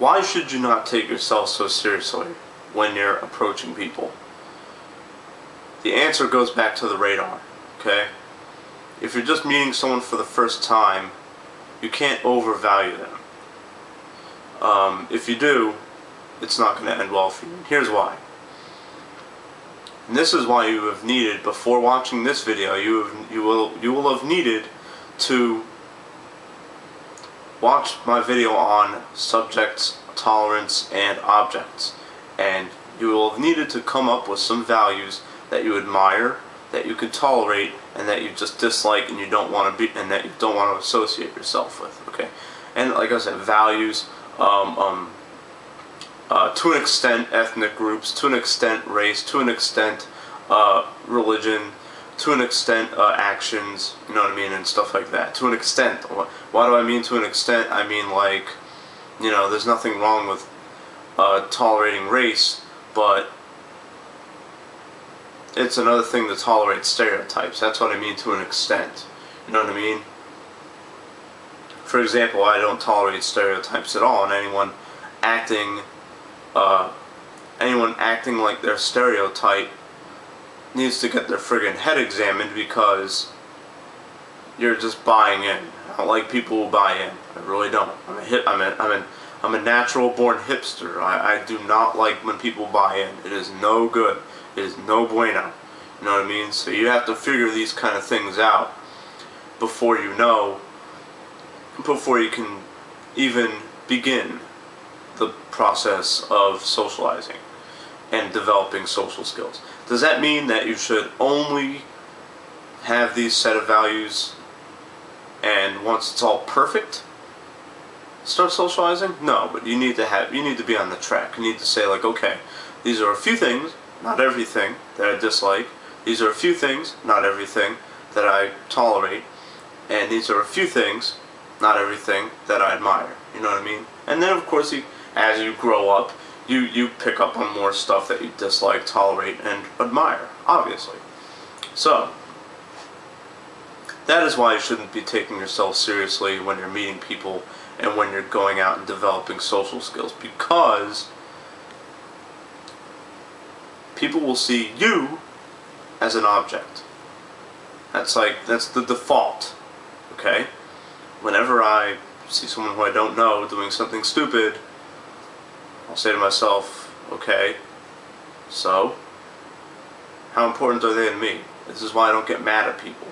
Why should you not take yourself so seriously when you're approaching people? The answer goes back to the radar, okay? If you're just meeting someone for the first time, you can't overvalue them. If you do, it's not going to end well for you. Here's why. And this is why you have needed, before watching this video, you will have needed to watch my video on subjects, tolerance, and objects. And you will have needed to come up with some values that you admire, that you can tolerate, and that you just dislike and you don't want to be, and that you don't want to associate yourself with. Okay, and like I said, values, to an extent, ethnic groups, to an extent, race, to an extent, religion, to an extent, actions, you know what I mean, and stuff like that. To an extent. Why do I mean to an extent? I mean, like, you know, there's nothing wrong with tolerating race, but it's another thing to tolerate stereotypes. That's what I mean to an extent. You know what I mean? For example, I don't tolerate stereotypes at all, and anyone acting like their stereotype needs to get their friggin' head examined, because you're just buying in. I don't like people who buy in. I really don't. I'm a natural born hipster. I do not like when people buy in. It is no good. It is no bueno. You know what I mean? So you have to figure these kind of things out before you can even begin the process of socializing and developing social skills. Does that mean that you should only have these set of values and once it's all perfect start socializing? No, but you need to be on the track. You need to say, like, okay, these are a few things, not everything, that I dislike. These are a few things, not everything, that I tolerate. And these are a few things, not everything, that I admire. You know what I mean? And then, of course, as you grow up, you pick up on more stuff that you dislike, tolerate, and admire, obviously. So, that is why you shouldn't be taking yourself seriously when you're meeting people and when you're going out and developing social skills, because people will see you as an object. That's the default, okay? Whenever I see someone who I don't know doing something stupid, I'll say to myself, okay, so how important are they to me? This is why I don't get mad at people.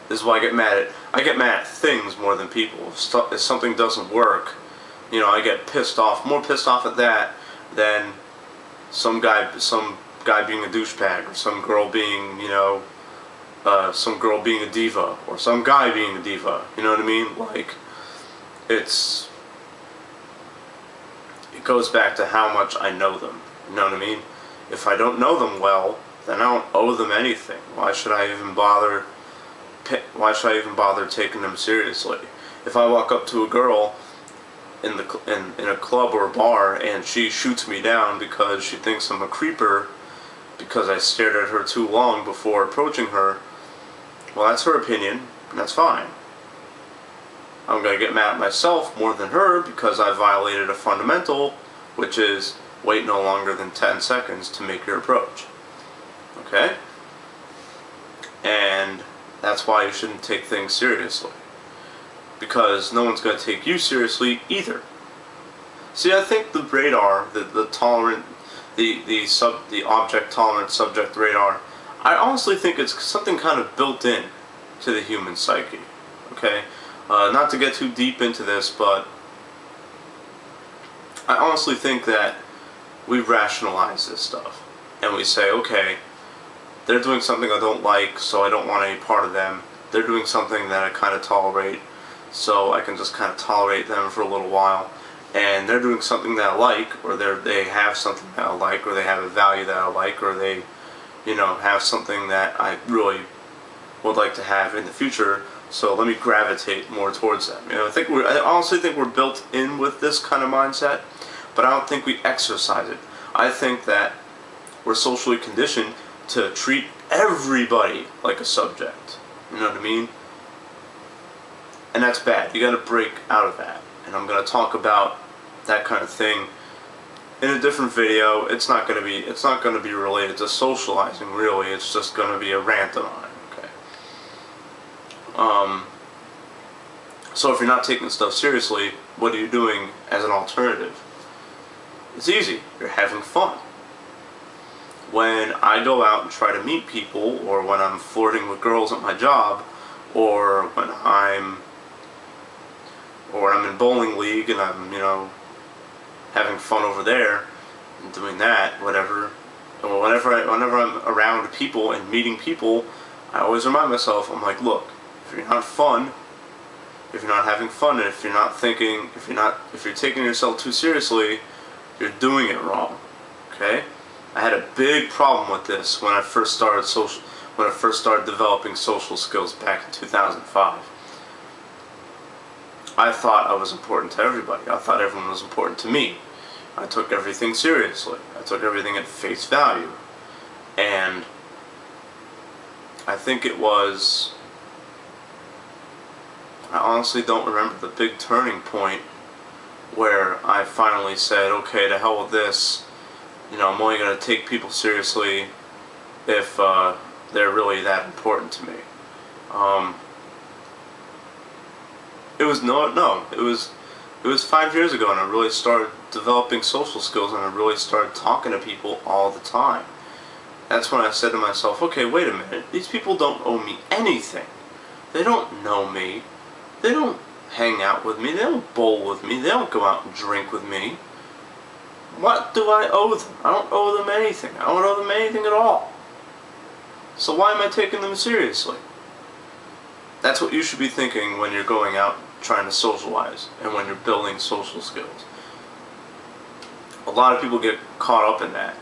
This is why I get mad at things more than people. If something doesn't work, you know, I get pissed off, more pissed off at that than some guy being a douchebag, or some girl being, you know, some girl being a diva, or some guy being a diva. You know what I mean? Like, it goes back to how much I know them. You know what I mean? If I don't know them well, then I don't owe them anything. Why should I even bother taking them seriously? If I walk up to a girl in a club or a bar and she shoots me down because she thinks I'm a creeper because I stared at her too long before approaching her, well, that's her opinion, and that's fine. I'm going to get mad at myself more than her because I violated a fundamental, which is wait no longer than 10 seconds to make your approach. Okay? And that's why you shouldn't take things seriously, because no one's going to take you seriously either. See, I think the radar, the object tolerant subject radar, I honestly think it's something kind of built in to the human psyche. Okay? Not to get too deep into this, but I honestly think that we rationalize this stuff and we say, okay, they're doing something I don't like, so I don't want any part of them. They're doing something that I kind of tolerate, so I can just kind of tolerate them for a little while. And they're doing something that I like, or they have something that I like, or they have a value that I like, or they, you know, have something that I really would like to have in the future. So let me gravitate more towards them. You know, I honestly think we're built in with this kind of mindset, but I don't think we exercise it. I think that we're socially conditioned to treat everybody like a subject. You know what I mean? And that's bad. You got to break out of that. And I'm going to talk about that kind of thing in a different video. It's not going to be related to socializing, really. It's just going to be a rant of mine, okay? So if you're not taking stuff seriously, what are you doing as an alternative? It's easy. You're having fun. When I go out and try to meet people, or when I'm flirting with girls at my job, or when I'm in bowling league and I'm, having fun over there and doing that, whatever. And whenever I'm around people and meeting people, I always remind myself, I'm like, look, if you're not fun, if you're not having fun, and if you're not thinking, if you're taking yourself too seriously, you're doing it wrong. Okay? I had a big problem with this when I first started developing social skills back in 2005. I thought I was important to everybody. I thought everyone was important to me. I took everything seriously. I took everything at face value. And I think it was, I honestly don't remember the big turning point where I finally said, okay, to hell with this. I'm only going to take people seriously if they're really that important to me. It was 5 years ago, and I really started developing social skills, and I really started talking to people all the time. That's when I said to myself, okay, wait a minute, these people don't owe me anything. They don't know me. They don't hang out with me. They don't bowl with me. They don't go out and drink with me. What do I owe them? I don't owe them anything. I don't owe them anything at all. So why am I taking them seriously? That's what you should be thinking when you're going out trying to socialize and when you're building social skills. A lot of people get caught up in that.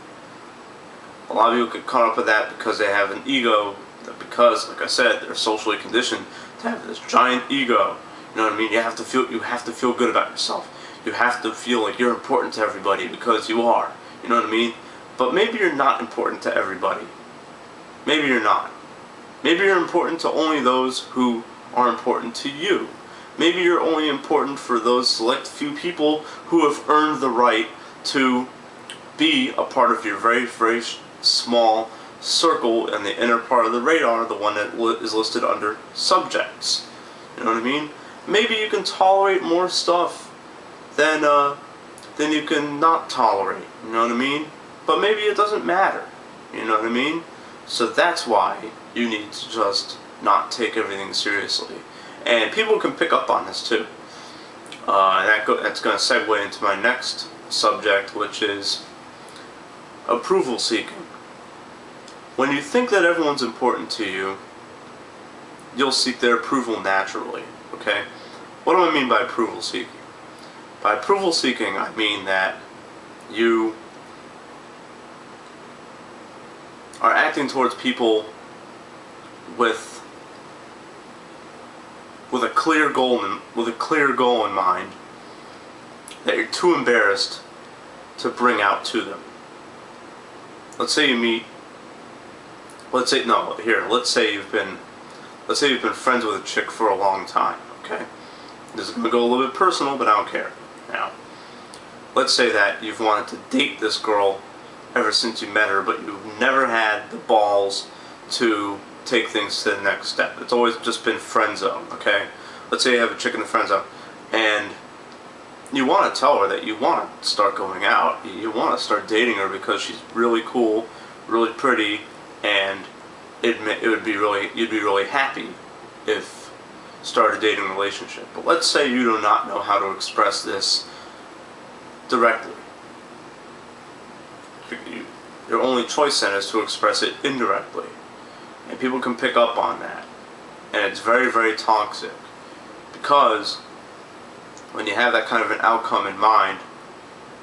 A lot of people get caught up in that because they have an ego, because, like I said, they're socially conditioned to have this giant ego. You know what I mean? You have to feel good about yourself. You have to feel like you're important to everybody, because you are. You know what I mean? But maybe you're not important to everybody. Maybe you're not. Maybe you're important to only those who are important to you. Maybe you're only important for those select few people who have earned the right to be a part of your very, very small circle in the inner part of the radar, the one that is listed under subjects. You know what I mean? Maybe you can tolerate more stuff than you can not tolerate. You know what I mean? But maybe it doesn't matter. You know what I mean? So that's why you need to just not take everything seriously. And people can pick up on this too. That's going to segue into my next subject, which is approval seeking. When you think that everyone's important to you, you'll seek their approval naturally. Okay? What do I mean by approval seeking? By approval seeking, I mean that you are acting towards people with a clear goal in mind that you're too embarrassed to bring out to them. Let's say you've been friends with a chick for a long time, okay? This is going to go a little bit personal, but I don't care. Now, let's say that you've wanted to date this girl ever since you met her, but you've never had the balls to take things to the next step. It's always just been friend zone, okay? Let's say you have a chick in the friend zone, and you want to tell her that you want to start going out. You want to start dating her because she's really cool, really pretty, and you'd be really happy if start a dating relationship. But let's say you do not know how to express this directly. Your only choice then is to express it indirectly. And people can pick up on that. And it's very, very toxic. Because when you have that kind of an outcome in mind,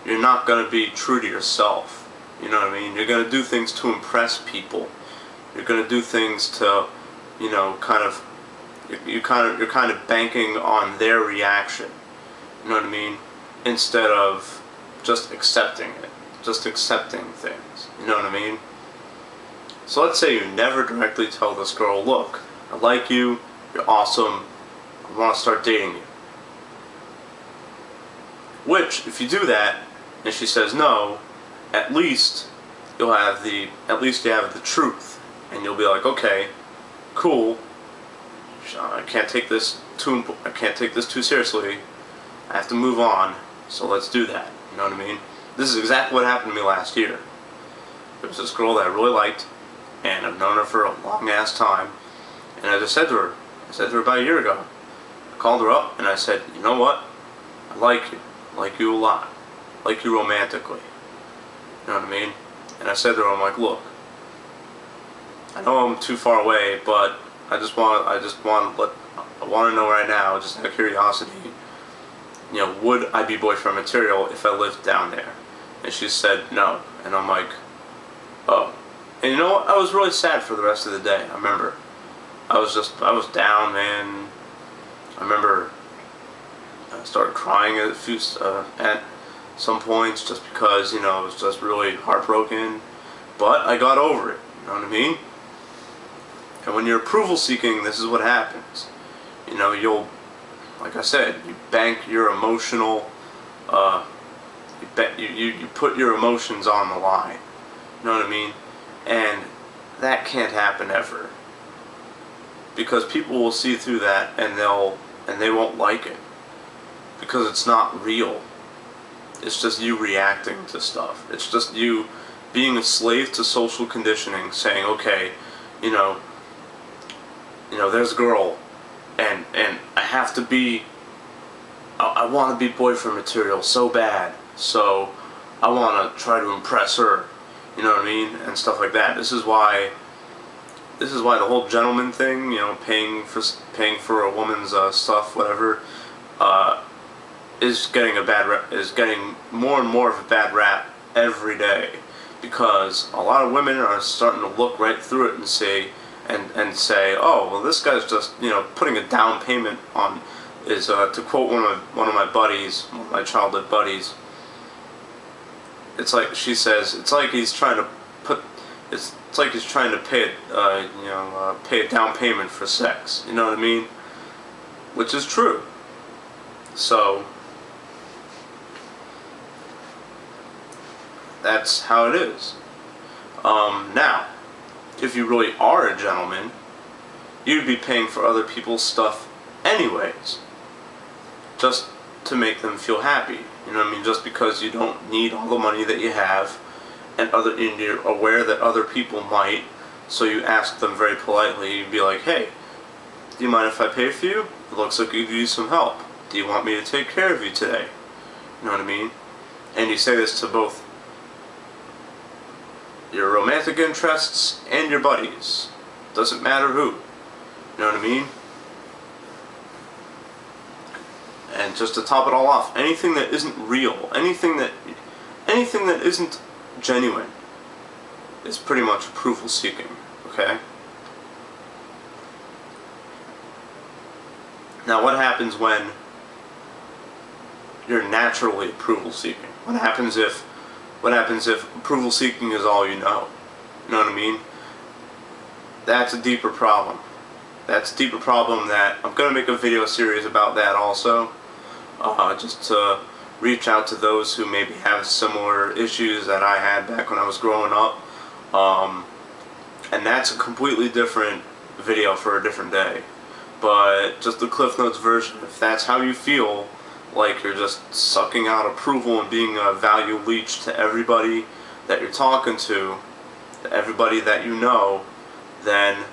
you're not going to be true to yourself. You know what I mean? You're going to do things to impress people. You're going to do things to, you're kind of banking on their reaction. You know what I mean? Instead of just accepting it. Just accepting things. You know what I mean? So let's say you never directly tell this girl, look, I like you, you're awesome, I want to start dating you. Which, if you do that, and she says no, at least you have the truth, and you'll be like, okay, cool. I can't take this too seriously. I have to move on. So let's do that. You know what I mean? This is exactly what happened to me last year. There was this girl that I really liked, and I've known her for a long ass time. And I just said to her, about a year ago. I called her up and I said, you know what? I like you a lot. I like you romantically. You know what I mean? And I said to her, I'm like, look, I know I'm too far away, but I want to know right now, just out of curiosity, you know, would I be boyfriend material if I lived down there? And she said no. And I'm like, oh. And you know what? I was really sad for the rest of the day. I remember. I was down, man. I remember I started crying at some points just because, you know, I was just really heartbroken. But I got over it. You know what I mean? And when you're approval seeking, this is what happens. You know, like I said, you bank your emotional, you put your emotions on the line. You know what I mean? And that can't happen ever. Because people will see through that and they won't like it. Because it's not real. It's just you reacting to stuff. It's just you being a slave to social conditioning, saying, okay, you know, there's a girl, and I have to be, I want to be boyfriend material so bad, so I want to try to impress her, you know what I mean, and stuff like that. This is why the whole gentleman thing, you know, paying for a woman's stuff, whatever, is getting more and more of a bad rap every day, because a lot of women are starting to look right through it and say, oh, well, this guy's just, you know, putting a down payment on, to quote one of my buddies, one of my childhood buddies. It's like she says, it's like he's trying to pay pay a down payment for sex. You know what I mean? Which is true. So that's how it is. Now, if you really are a gentleman, you'd be paying for other people's stuff anyways, just to make them feel happy. You know what I mean? Just because you don't need all the money that you have, and you're aware that other people might, so you ask them very politely. You'd be like, hey, do you mind if I pay for you? It looks like you could use some help. Do you want me to take care of you today? You know what I mean? And you say this to both your romantic interests and your buddies. Doesn't matter who. You know what I mean? And just to top it all off, anything that isn't real, anything that isn't genuine, is pretty much approval seeking. Okay? Now, what happens when you're naturally approval seeking? What happens if approval seeking is all you know? You know what I mean? That's a deeper problem. That's a deeper problem that I'm going to make a video series about that also. Just to reach out to those who maybe have similar issues that I had back when I was growing up. And that's a completely different video for a different day. But just the Cliff Notes version, if that's how you feel, like you're just sucking out approval and being a value leech to everybody that you're talking to everybody that you know, then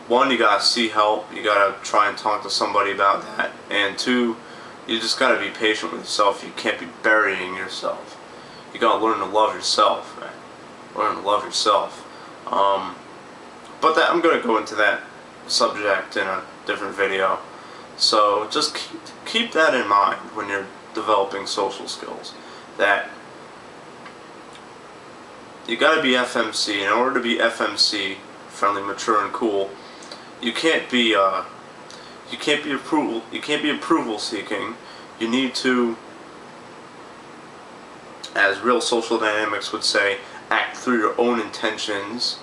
one, you gotta see help, you gotta try and talk to somebody about that, and two, you just gotta be patient with yourself. You can't be burying yourself. You gotta learn to love yourself, man. Learn to love yourself. But I'm gonna go into that subject in a different video. So just keep that in mind when you're developing social skills. That you gotta be FMC. In order to be FMC, friendly, mature, and cool, you can't be approval seeking. You need to, as real social dynamics would say, act through your own intentions,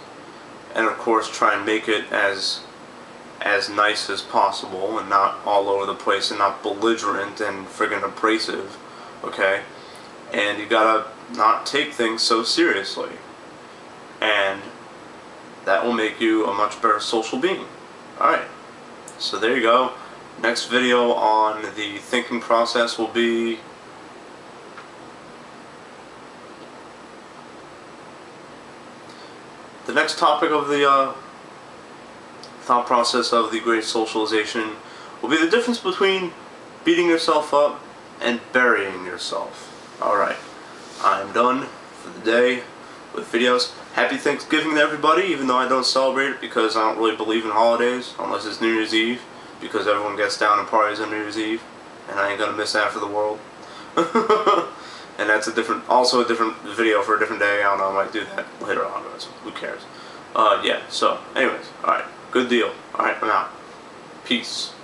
and of course try and make it as nice as possible, and not all over the place, and not belligerent and friggin' abrasive okay? And you gotta not take things so seriously. And that will make you a much better social being. Alright, so there you go. Next video on the thinking process will be the next topic of the thought process of the Great Socialization will be the difference between beating yourself up and burying yourself. Alright, I'm done for the day with videos. Happy Thanksgiving to everybody, even though I don't celebrate it because I don't really believe in holidays unless it's New Year's Eve, because everyone gets down and parties on New Year's Eve and I ain't gonna miss that for the world. And that's also a different video for a different day. I don't know, I might do that later on, but who cares. Yeah, so anyways, alright, good deal. Alright, I'm out. Peace.